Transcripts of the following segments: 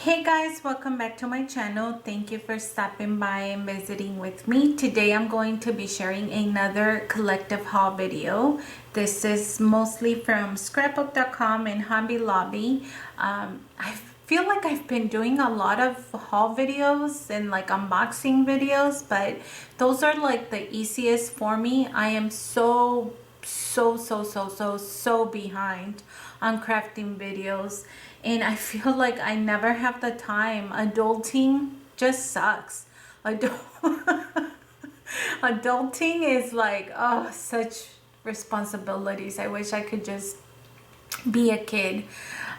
Hey guys, welcome back to my channel. Thank you for stopping by and visiting with me. Today I'm going to be sharing another collective haul video. This is mostly from scrapbook.com and Hobby Lobby. I feel like I've been doing a lot of haul videos and like unboxing videos, but those are like the easiest for me. I am so behind on crafting videos, and I feel like I never have the time. Adulting just sucks. Adulting is like, oh, such responsibilities. I wish I could just be a kid.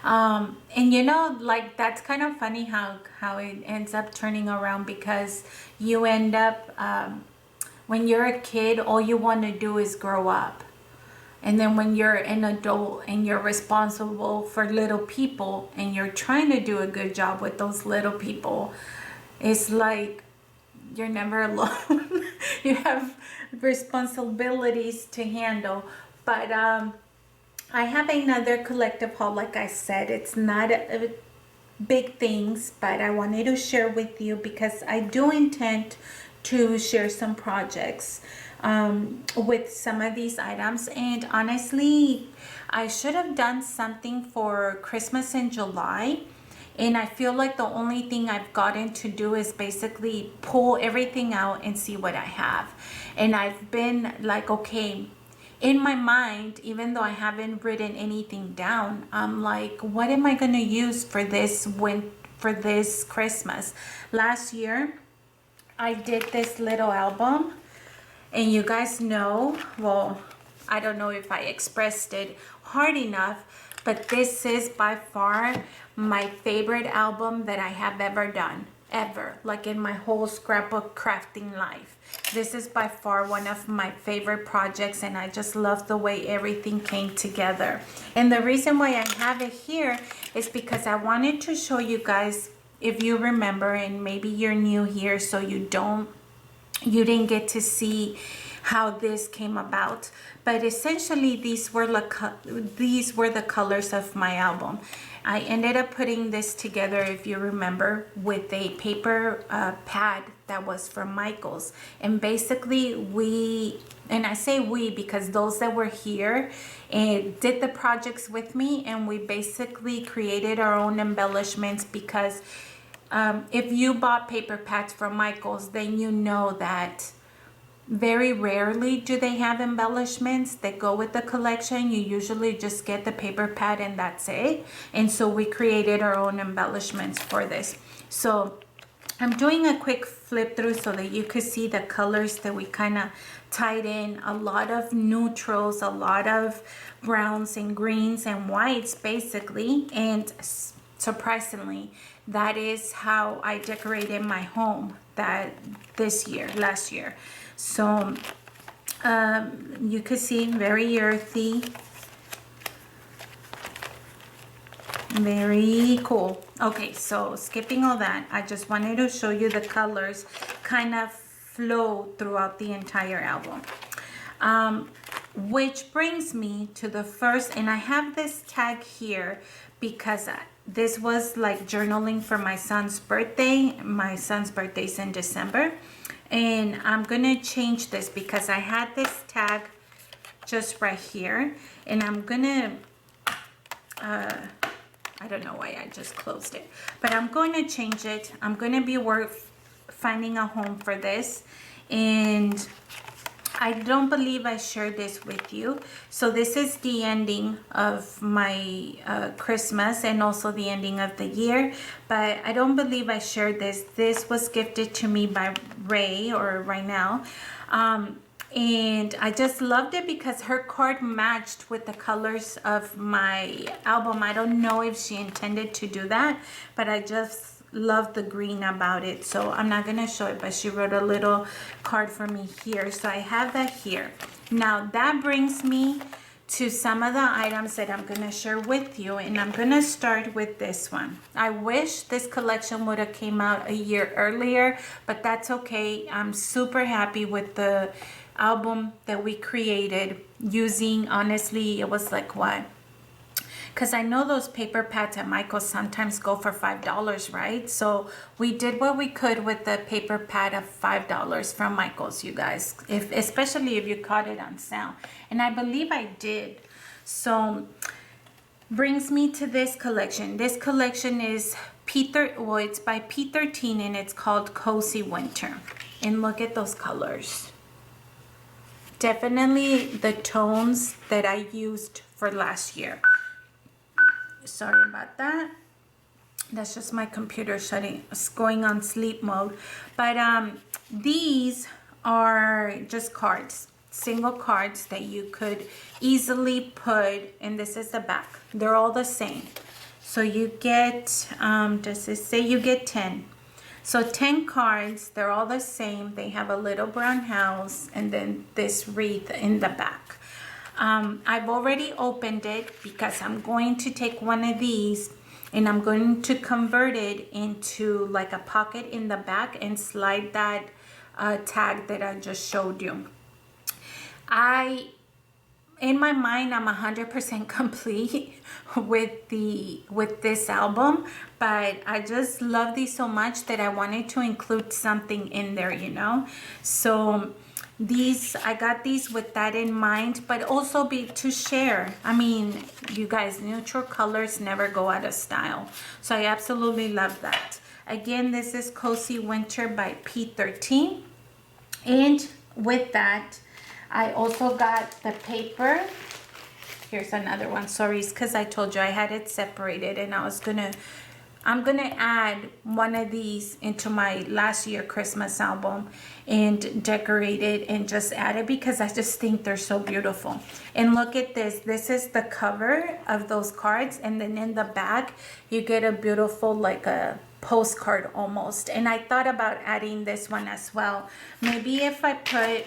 And you know, like, that's kind of funny how it ends up turning around, because you end up when you're a kid, all you want to do is grow up. And then when you're an adult and you're responsible for little people and you're trying to do a good job with those little people, it's like you're never alone. You have responsibilities to handle. But I have another collective haul. Like I said, it's not big things, but I wanted to share with you because I do intend to share some projects with some of these items. And honestly, I should have done something for Christmas in July, and I feel like the only thing I've gotten to do is basically pull everything out and see what I have. And I've been like, okay, in my mind, even though I haven't written anything down, I'm like, what am I gonna use for this Christmas? Last year I did this little album, and you guys know, well, I don't know if I expressed it hard enough, but this is by far my favorite album that I have ever done, ever, like in my whole scrapbook crafting life. This is by far one of my favorite projects, and I just love the way everything came together. And the reason why I have it here is because I wanted to show you guys, if you remember, and maybe you're new here, so you didn't get to see how this came about, but essentially these were the colors of my album. I ended up putting this together, if you remember, with a paper pad that was from Michael's. And basically and I say we because those that were here and did the projects with me, and we basically created our own embellishments, because if you bought paper pads from Michael's, then you know that very rarely do they have embellishments that go with the collection. You usually just get the paper pad and that's it. And so we created our own embellishments for this. So I'm doing a quick flip through so that you could see the colors that we kind of tied in. A lot of neutrals, a lot of browns and greens and whites basically. And surprisingly, that is how I decorated my home last year. So you could see very earthy, very cool. Okay, so skipping all that, I just wanted to show you the colors kind of flow throughout the entire album. Which brings me to the first, and I have this tag here because this was like journaling for my son's birthday. My son's birthday is in December, and I'm gonna change this because I had this tag just right here, and I'm gonna I don't know why I just closed it, but I'm going to change it. I'm going to be finding a home for this, and I don't believe I shared this with you. So this is the ending of my Christmas and also the ending of the year, but I don't believe I shared this. This was gifted to me by Ray, or right now. And I just loved it because her card matched with the colors of my album. I don't know if she intended to do that, but I just love the green about it. So I'm not going to show it, but she wrote a little card for me here. So I have that here. Now that brings me to some of the items that I'm going to share with you, and I'm going to start with this one. I wish this collection would have came out a year earlier, but that's okay. I'm super happy with the album that we created using, honestly, it was like what, because I know those paper pads at Michael's sometimes go for $5, right? So we did what we could with the paper pad of $5 from Michael's, you guys, especially if you caught it on sale. And I believe I did. So brings me to this collection. This collection is it's by P13 and it's called Cozy Winter. And look at those colors. Definitely the tones that I used for last year. Sorry about that. That's just my computer going on sleep mode. But these are just cards, single cards that you could easily put, and this is the back. They're all the same. So you get, does it say you get 10? So 10 cards, they're all the same. They have a little brown house and then this wreath in the back. I've already opened it because I'm going to take one of these and I'm going to convert it into like a pocket in the back and slide that tag that I just showed you. In my mind, I'm 100% complete with this album, but I just love these so much that I wanted to include something in there, you know. So I got these with that in mind, but also to share. I mean, you guys, neutral colors never go out of style. So I absolutely love that. Again, this is Cozy Winter by P13. And with that, I also got the paper. Here's another one. Sorry, it's because I told you I had it separated and I'm gonna add one of these into my last year Christmas album and decorate it and just add it because I just think they're so beautiful. And look at this. This is the cover of those cards, and then in the back you get a beautiful like a postcard almost. And I thought about adding this one as well. Maybe if I put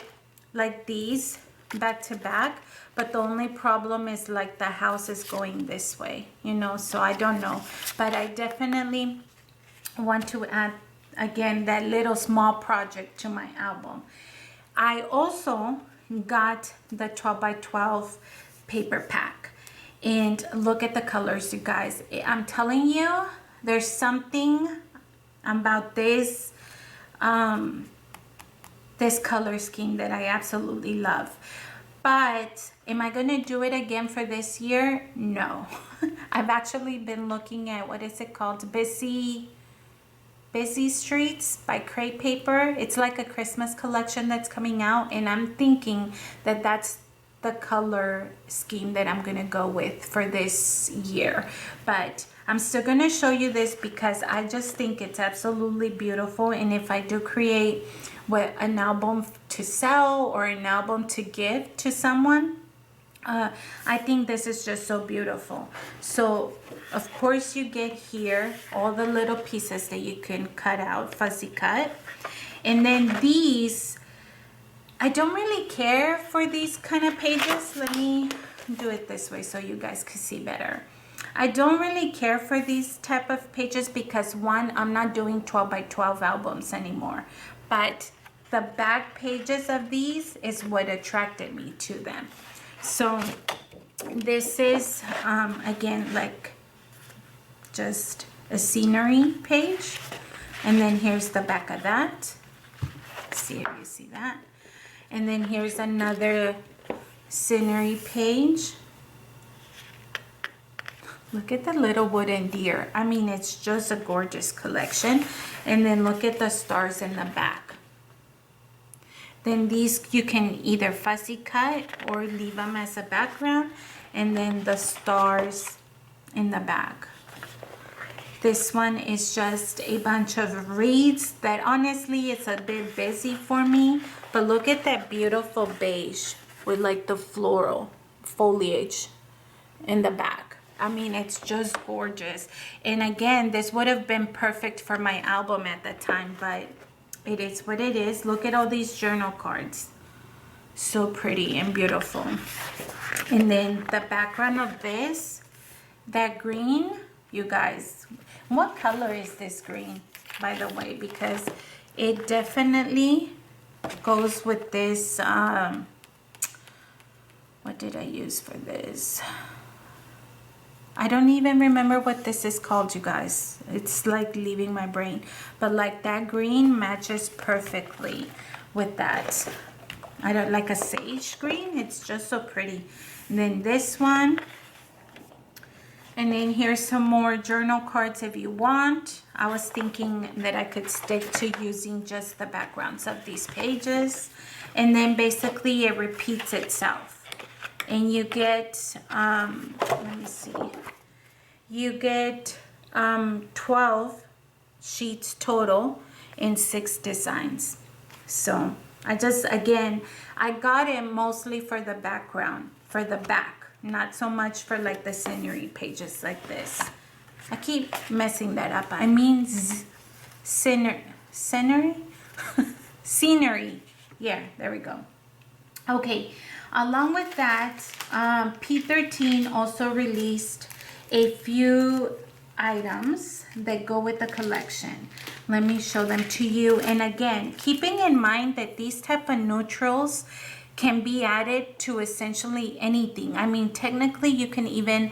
like these back to back, but the only problem is like the house is going this way, you know, so I don't know. But I definitely want to add again that little small project to my album. I also got the 12 by 12 paper pack, and look at the colors, you guys. I'm telling you, there's something about this this color scheme that I absolutely love. But am I going to do it again for this year? No. I've actually been looking at, what is it called? Busy Streets by Crepe Paper. It's like a Christmas collection that's coming out, and I'm thinking that that's the color scheme that I'm going to go with for this year. But I'm still going to show you this because I just think it's absolutely beautiful. And if I do create an album to sell or an album to give to someone, I think this is just so beautiful. So of course you get here all the little pieces that you can cut out, fussy cut. And then these, I don't really care for these kind of pages. Let me do it this way so you guys can see better. I don't really care for these type of pages because one, I'm not doing 12 by 12 albums anymore. But the back pages of these is what attracted me to them. So this is, again, like just a scenery page. And then here's the back of that. Let's see if you see that. And then here's another scenery page. Look at the little wooden deer. I mean, it's just a gorgeous collection. And then look at the stars in the back. Then these you can either fussy cut or leave them as a background. And then the stars in the back. This one is just a bunch of wreaths that honestly it's a bit busy for me. But look at that beautiful beige with like the floral foliage in the back. I mean, it's just gorgeous. And again, this would have been perfect for my album at the time, but it is what it is. Look at all these journal cards. So pretty and beautiful. And then the background of this, that green, you guys, what color is this green, by the way? Because it definitely goes with this, what did I use for this? I don't even remember what this is called, you guys. It's like leaving my brain. But like that green matches perfectly with that. I don't like a sage green. It's just so pretty. And then this one. And then here's some more journal cards if you want. I was thinking that I could stick to using just the backgrounds of these pages. And then basically it repeats itself. And you get, let me see. You get 12 sheets total in 6 designs. So I just, again, I got it mostly for the background, for the back. Not so much for like the scenery pages like this. I keep messing that up. I mean scenery? Scenery. Yeah, there we go. Okay, along with that, P13 also released a few items that go with the collection. Let me show them to you. And again, keeping in mind that these type of neutrals can be added to essentially anything. I mean, technically you can even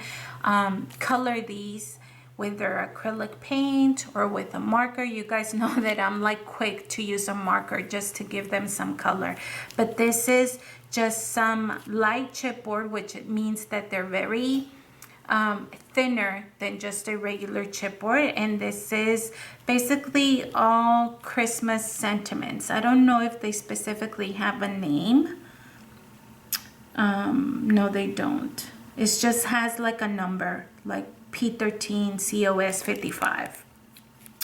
color these with their acrylic paint or with a marker. You guys know that I'm like quick to use a marker just to give them some color. But this is just some light chipboard, which means that they're very thinner than just a regular chipboard. And this is basically all Christmas sentiments. I don't know if they specifically have a name. No, they don't. It just has like a number, like P13 COS 55.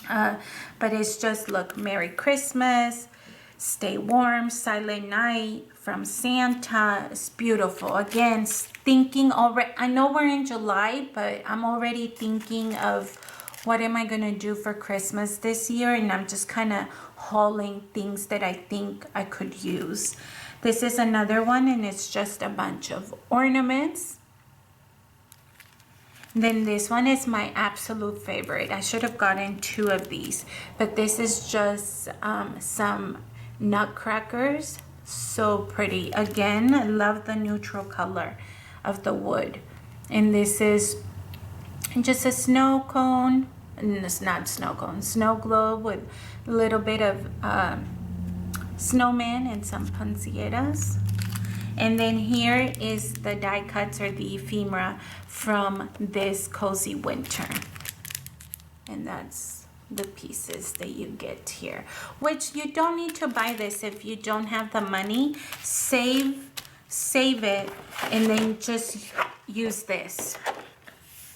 But it's just, look, Merry Christmas, Stay Warm, Silent Night, From Santa. It's beautiful. Again, thinking already, I know we're in July, but I'm already thinking of what am I going to do for Christmas this year. And I'm just kind of hauling things that I think I could use. This is another one, and it's just a bunch of ornaments. Then this one is my absolute favorite. I should have gotten 2 of these, but this is just some nutcrackers. So pretty. Again, I love the neutral color of the wood. And this is just a snow cone, and it's not snow cone, snow globe with a little bit of snowman and some pancieras. And then here is the die cuts or the ephemera from this cozy winter. And that's the pieces that you get here, which you don't need to buy this if you don't have the money. Save it and then just use this,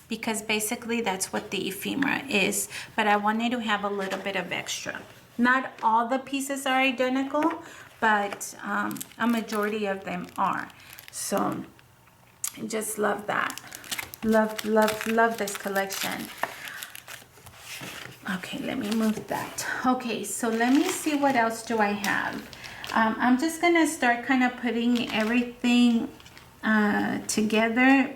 because basically that's what the ephemera is. But I wanted to have a little bit of extra. Not all the pieces are identical, but a majority of them are. So just love that. Love this collection. Okay, let me move that. Okay, so let me see what else do I have. I'm just gonna start kind of putting everything together,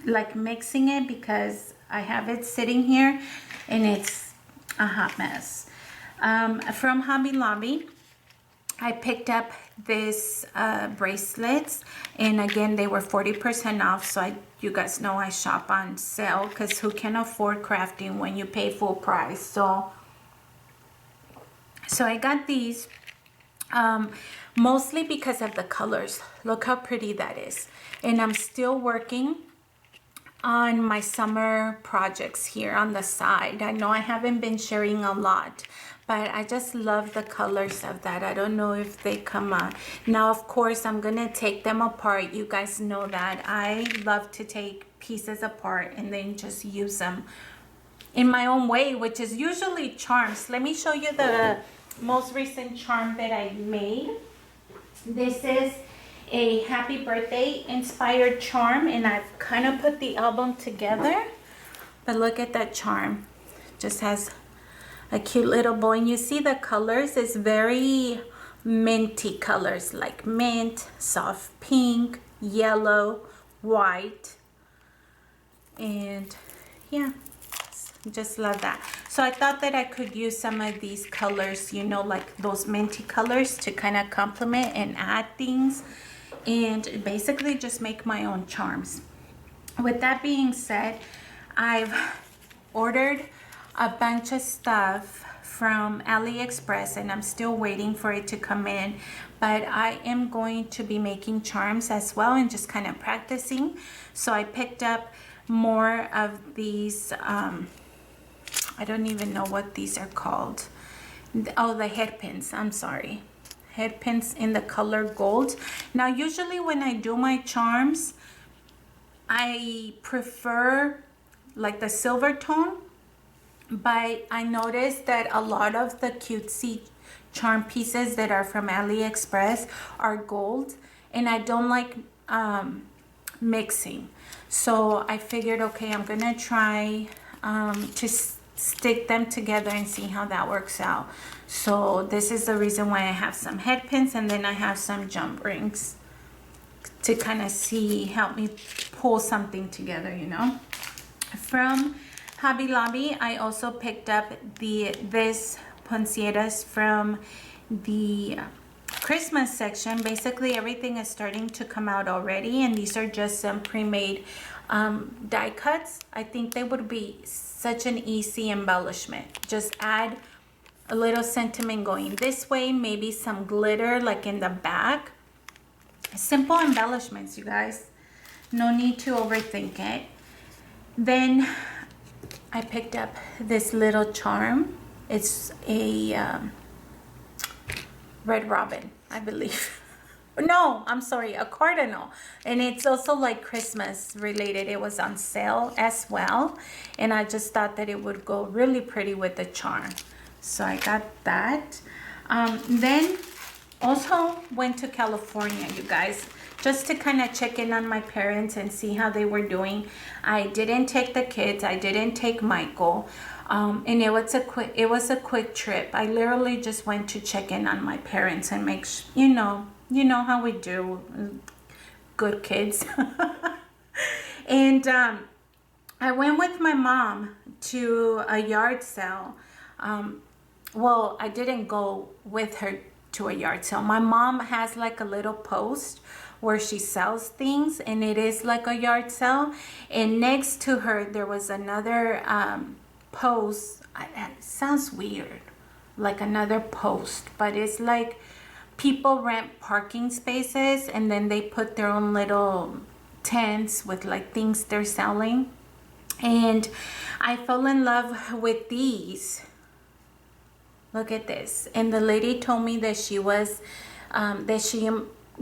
like mixing it, because I have it sitting here and it's a hot mess. From Hobby Lobby, I picked up this bracelets, and again they were 40% off. So you guys know I shop on sale, because who can afford crafting when you pay full price? So I got these mostly because of the colors. Look how pretty that is. And I'm still working on my summer projects here on the side. I know I haven't been sharing a lot, but I just love the colors of that. I don't know if they come out. Now, of course, I'm gonna take them apart. You guys know that I love to take pieces apart and then just use them in my own way, which is usually charms. Let me show you the most recent charm that I made. This is a happy birthday inspired charm, and I've kind of put the album together. But look at that charm. Just has a cute little bow, and you see the colors is very minty colors, like mint, soft pink, yellow, white, and yeah, just love that. So I thought that I could use some of these colors, you know, like those minty colors, to kind of complement and add things, and basically just make my own charms. With that being said, I've ordered a bunch of stuff from AliExpress and I'm still waiting for it to come in, but I am going to be making charms as well and just kind of practicing. So I picked up more of these, I don't even know what these are called. Oh, the head pins, I'm sorry. Head pins in the color gold. Now usually when I do my charms, I prefer like the silver tone, but I noticed that a lot of the cutesy charm pieces that are from AliExpress are gold, and I don't like mixing. So I figured, okay, I'm gonna try to stick them together and see how that works out. So this is the reason why I have some head pins, and then I have some jump rings to kind of help me pull something together, you know. From Hobby Lobby, I also picked up this poinsettias from the Christmas section. Basically everything is starting to come out already, and these are just some pre-made die cuts. I think they would be such an easy embellishment. Just add a little sentiment going this way, maybe some glitter like in the back. Simple embellishments, you guys. No need to overthink it. Then I picked up this little charm. It's a red robin, I believe. No, I'm sorry, a cardinal. And it's also like Christmas related. It was on sale as well. And I just thought that it would go really pretty with the charm. So I got that. Then also went to California, you guys, just to kind of check in on my parents and see how they were doing. I didn't take the kids. I didn't take Michael. And it was a quick trip. I literally just went to check in on my parents and make sure, you know how we do, good kids. And I went with my mom to a yard sale. Well, I didn't go with her to a yard sale. My mom has like a little post where she sells things, and it is like a yard sale. And next to her there was another post. It sounds weird, like another post, but it's like people rent parking spaces and then they put their own little tents with like things they're selling. And I fell in love with these. Look at this. And the lady told me that she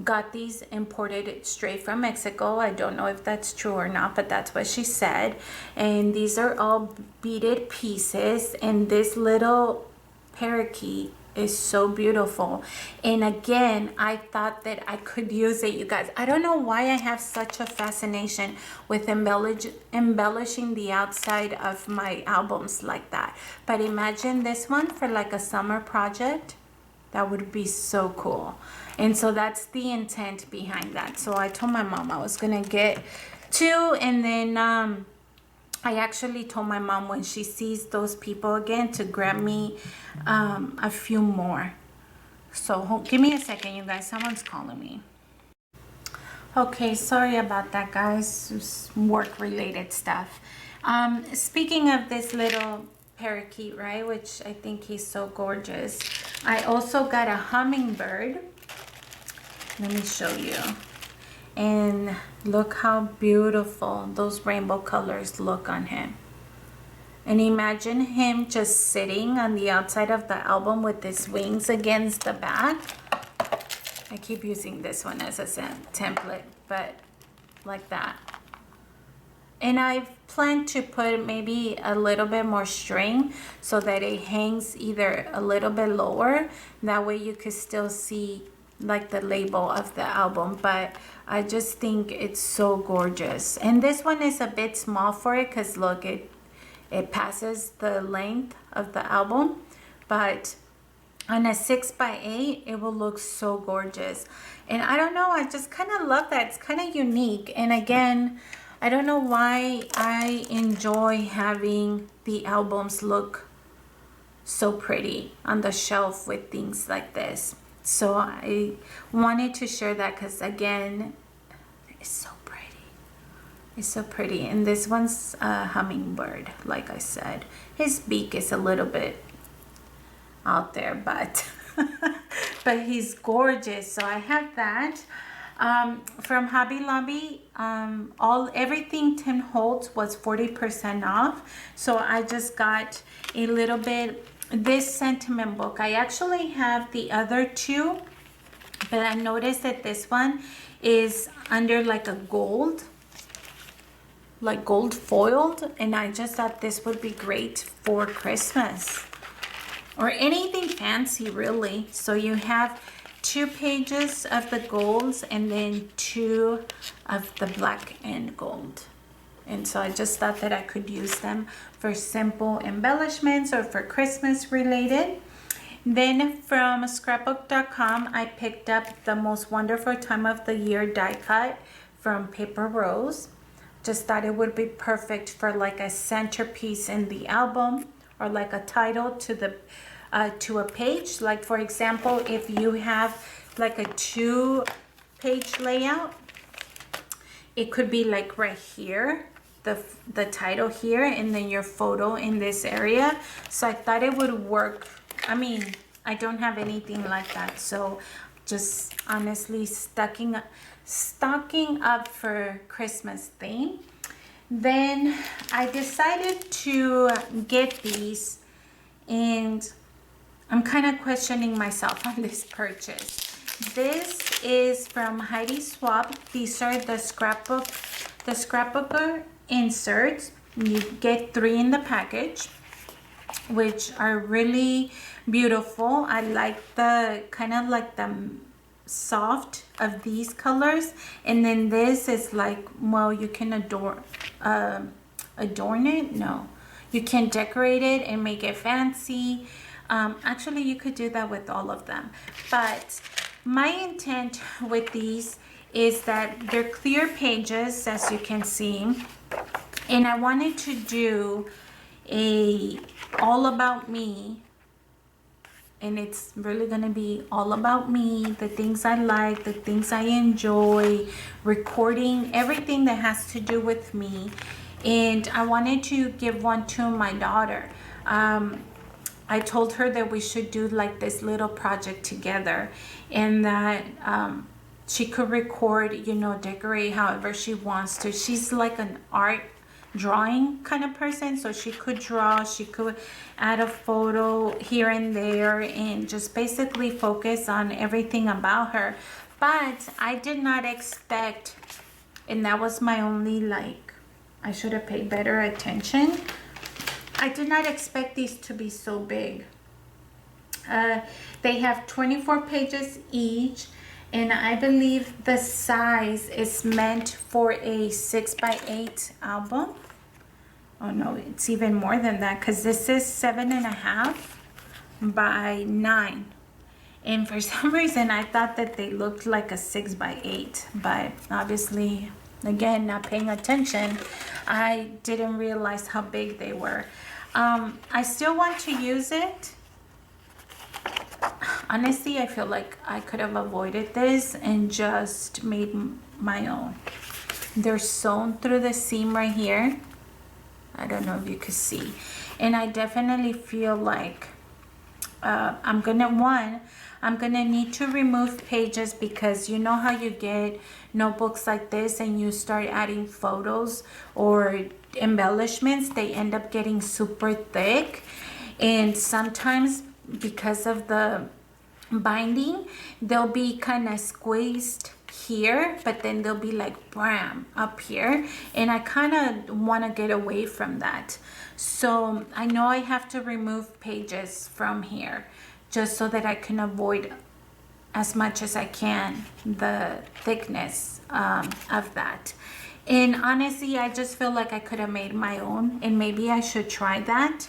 got these imported straight from Mexico. I don't know if that's true or not, but that's what she said. And these are all beaded pieces, and this little parakeet is so beautiful. And again, I thought that I could use it, you guys. I don't know why I have such a fascination with embellishing the outside of my albums like that. But imagine this one for like a summer project. That would be so cool. And so that's the intent behind that. So I told my mom I was gonna get two, and then I actually told my mom when she sees those people again to grab me a few more. So give me a second, you guys. Someone's calling me. Okay, sorry about that, guys. It's work-related stuff. Speaking of this little parakeet, right, which I think he's so gorgeous, I also got a hummingbird. Let me show you. And look how beautiful those rainbow colors look on him. And imagine him just sitting on the outside of the album with his wings against the back. I keep using this one as a template, but like that. And I've planned to put maybe a little bit more string so that it hangs either a little bit lower. That way you could still see like the label of the album, but I just think it's so gorgeous. And this one is a bit small for it because look, it passes the length of the album, but on a 6x8 it will look so gorgeous. And I don't know, I just kind of love that. It's kind of unique. And again, I don't know why I enjoy having the albums look so pretty on the shelf with things like this. So I wanted to share that because again, it's so pretty. It's so pretty. And this one's a hummingbird, like I said. His beak is a little bit out there, but but he's gorgeous. So I have that. From Hobby Lobby, everything 10 holds was 40% off. So I just got a little bit, this sentiment book. I actually have the other two, but I noticed that this one is under like a gold, like gold foiled, and I just thought this would be great for Christmas or anything fancy, really. So you have 2 pages of the golds and then 2 of the black and gold. And so I just thought that I could use them for simple embellishments or for Christmas related. Then from scrapbook.com, I picked up the Most Wonderful Time of the Year die cut from Paper Rose. Just thought it would be perfect for like a centerpiece in the album, or like a title to the to a page. Like for example, if you have like a 2-page layout, it could be like right here, the title here, and then your photo in this area. So I thought it would work. I mean, I don't have anything like that, so just honestly stocking up for Christmas theme. Then I decided to get these, and I'm kind of questioning myself on this purchase. This is from Heidi Swapp. These are the scrapbooker inserts. You get 3 in the package, which are really beautiful. I like the kind of like the soft of these colors, and then this is like, well, you can adorn it. No, you can decorate it and make it fancy. Actually, you could do that with all of them, but my intent with these is that they're clear pages, as you can see, and I wanted to do a all about me, and it's really gonna be all about me, the things I like, the things I enjoy, recording everything that has to do with me. And I wanted to give one to my daughter. I told her that we should do like this little project together, and that she could record, you know, decorate however she wants to. She's like an art drawing kind of person, so she could draw, she could add a photo here and there, and just basically focus on everything about her. But I did not expect, and that was my only, like, I should have paid better attention. I did not expect these to be so big. They have 24 pages each, and I believe the size is meant for a 6x8 album. Oh no, it's even more than that, because this is 7.5 by 9. And for some reason, I thought that they looked like a 6x8, but obviously, again, not paying attention, I didn't realize how big they were. I still want to use it. Honestly, I feel like I could have avoided this and just made my own. They're sewn through the seam right here. I don't know if you could see. And I definitely feel like I'm gonna need to remove pages, because you know how you get notebooks like this and you start adding photos or embellishments, they end up getting super thick, and sometimes because of the binding they'll be kind of squeezed here, but then they'll be like bam up here, and I kind of want to get away from that. So I know I have to remove pages from here just so that I can avoid as much as I can the thickness of that. And honestly, I just feel like I could have made my own, and maybe I should try that.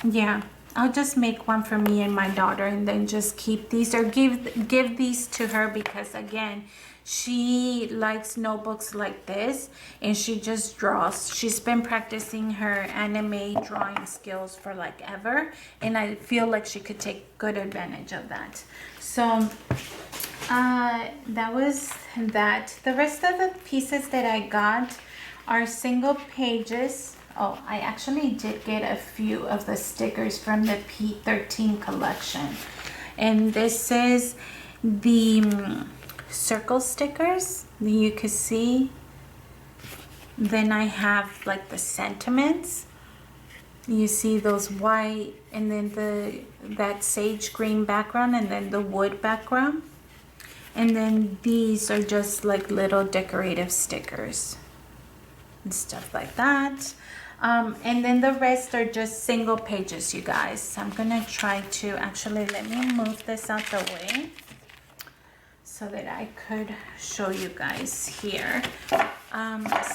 Yeah, I'll just make one for me and my daughter, and then just keep these, or give these to her, because again, she likes notebooks like this, and she just draws. She's been practicing her anime drawing skills for like ever, and I feel like she could take good advantage of that. So That was that. The rest of the pieces that I got are single pages. Oh, I actually did get a few of the stickers from the P13 collection. And this is the circle stickers that you can see. Then I have like the sentiments. You see those white and then that sage green background and then the wood background. And then these are just like little decorative stickers and stuff like that. And then the rest are just single pages, you guys. I'm gonna try to actually, let me move this out the way so that I could show you guys here.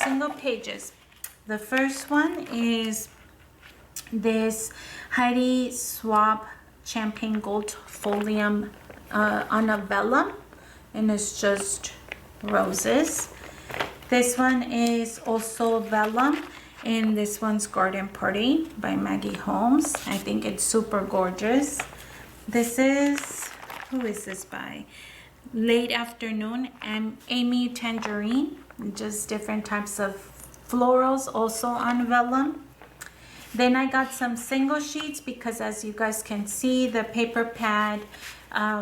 Single pages. The first one is this Heidi Swapp Champagne Gold Folium on a vellum, and it's just roses. This one is also vellum, and this one's Garden Party by Maggie Holmes. I think it's super gorgeous. This is, who is this by? Late Afternoon and Amy Tangerine. Just different types of florals also on vellum. Then I got some single sheets because, as you guys can see, the paper pad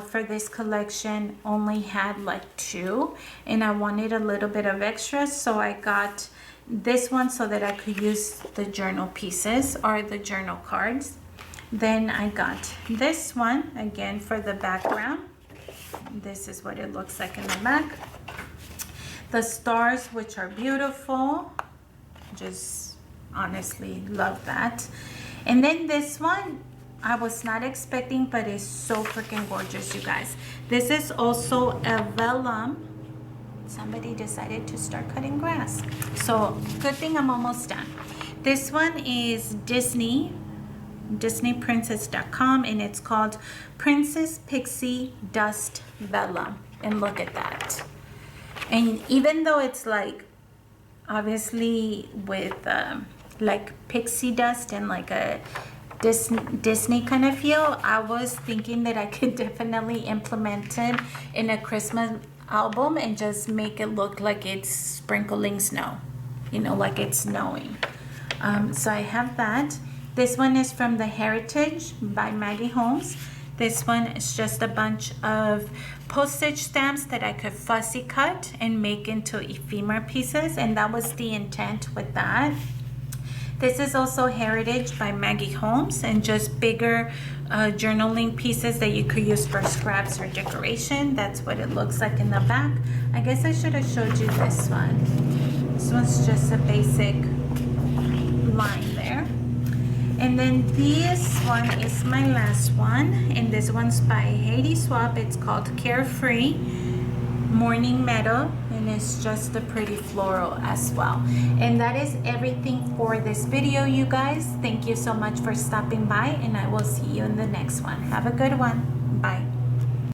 for this collection only had like 2, and I wanted a little bit of extra, so I got this one so that I could use the journal pieces or the journal cards. Then I got this one again for the background. This is what it looks like in the back. The stars, which are beautiful, just honestly love that. And then this one I was not expecting, but it's so freaking gorgeous, you guys. This is also a vellum. Somebody decided to start cutting grass, so good thing I'm almost done. This one is disneyprincess.com, and it's called Princess Pixie Dust Vellum, and look at that. And even though it's like obviously with like pixie dust and like a Disney kind of feel, I was thinking that I could definitely implement it in a Christmas album and just make it look like it's sprinkling snow, you know, like it's snowing. So I have that. This one is from the Heritage by Maggie Holmes. This one is just a bunch of postage stamps that I could fussy cut and make into ephemera pieces, and that was the intent with that. This is also Heritage by Maggie Holmes, and just bigger journaling pieces that you could use for scraps or decoration. That's what it looks like in the back. I guess I should have showed you this one. This one's just a basic line there. And then this one is my last one, and this one's by Heidi Swapp. It's called Carefree Morning Meadow, and it's just a pretty floral as well. And that is everything for this video, you guys. Thank you so much for stopping by, and I will see you in the next one. Have a good one. Bye.